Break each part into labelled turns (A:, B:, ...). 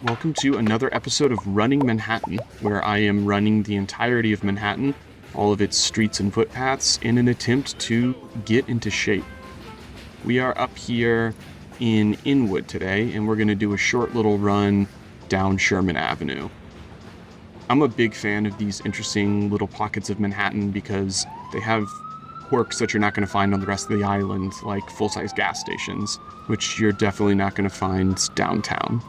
A: Welcome to another episode of Running Manhattan, where I am running the entirety of Manhattan, all of its streets and footpaths, in an attempt to get into shape. We are up here in Inwood today, and we're going to do a short little run down Sherman Avenue. I'm a big fan of these interesting little pockets of Manhattan because they have quirks that you're not going to find on the rest of the island, like full-size gas stations, which you're definitely not going to find downtown.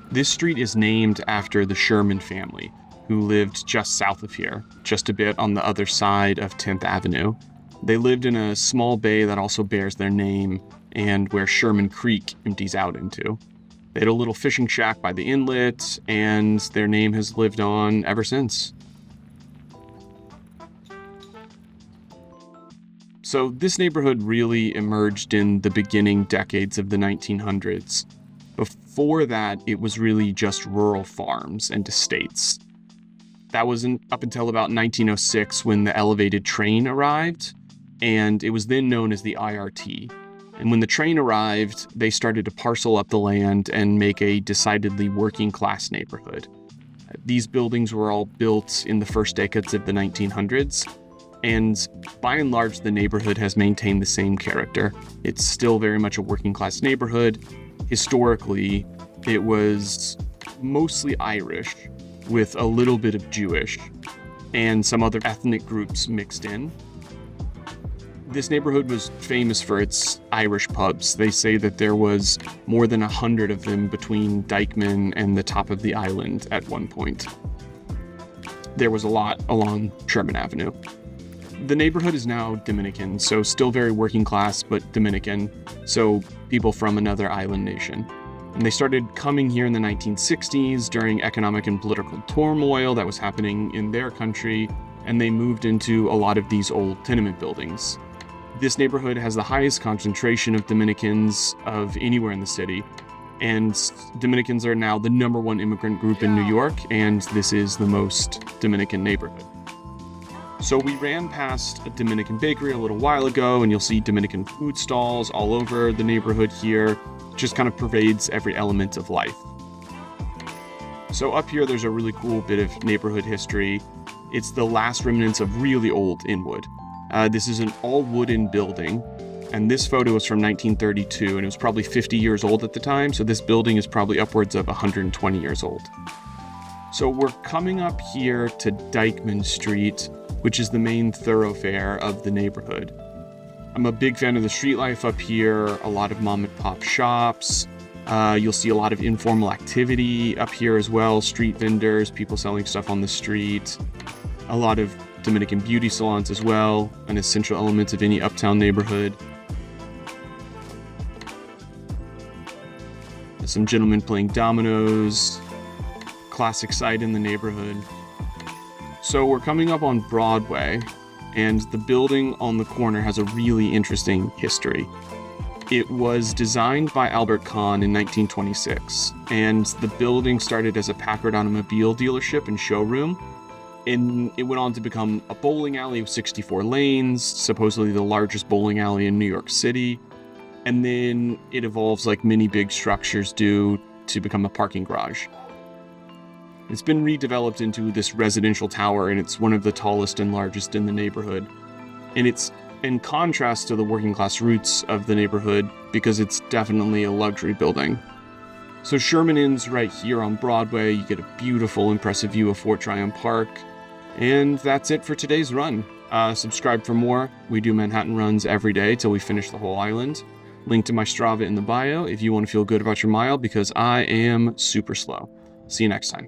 A: This street is named after the Sherman family, who lived just south of here, just a bit on the other side of 10th Avenue. They lived in a small bay that also bears their name and where Sherman Creek empties out into. They had a little fishing shack by the inlet, and their name has lived on ever since. So this neighborhood really emerged in the beginning decades of the 1900s. Before that, it was really just rural farms and estates. That was up until about 1906 when the elevated train arrived, and it was then known as the IRT. And when the train arrived, they started to parcel up the land and make a decidedly working-class neighborhood. These buildings were all built in the first decades of the 1900s, and by and large, the neighborhood has maintained the same character. It's still very much a working-class neighborhood. Historically, it was mostly Irish with a little bit of Jewish and some other ethnic groups mixed in. This neighborhood was famous for its Irish pubs. They say that there was more than 100 of them between Dykeman and the top of the island at one point. There was a lot along Sherman Avenue. The neighborhood is now Dominican, so still very working class, but Dominican, so people from another island nation. And they started coming here in the 1960s during economic and political turmoil that was happening in their country, and they moved into a lot of these old tenement buildings. This neighborhood has the highest concentration of Dominicans of anywhere in the city, and Dominicans are now the number one immigrant group in New York, and this is the most Dominican neighborhood. So we ran past a Dominican bakery a little while ago, and you'll see Dominican food stalls all over the neighborhood here. It just kind of pervades every element of life. So up here, there's a really cool bit of neighborhood history. It's the last remnants of really old Inwood. This is an all-wooden building, and this photo is from 1932, and it was probably 50 years old at the time, so this building is probably upwards of 120 years old. So we're coming up here to Dykeman Street, which is the main thoroughfare of the neighborhood. I'm a big fan of the street life up here, a lot of mom and pop shops. You'll see a lot of informal activity up here as well, street vendors, people selling stuff on the street, a lot of Dominican beauty salons as well, an essential element of any uptown neighborhood. Some gentlemen playing dominoes, classic sight in the neighborhood. So we're coming up on Broadway, and the building on the corner has a really interesting history. It was designed by Albert Kahn in 1926, and the building started as a Packard automobile dealership and showroom, and it went on to become a bowling alley with 64 lanes, supposedly the largest bowling alley in New York City, and then it evolves like many big structures do to become a parking garage. It's been redeveloped into this residential tower, and it's one of the tallest and largest in the neighborhood. And it's in contrast to the working class roots of the neighborhood because it's definitely a luxury building. So Sherman ends right here on Broadway. You get a beautiful, impressive view of Fort Tryon Park. And that's it for today's run. Subscribe for more. We do Manhattan runs every day till we finish the whole island. Link to my Strava in the bio if you want to feel good about your mile, because I am super slow. See you next time.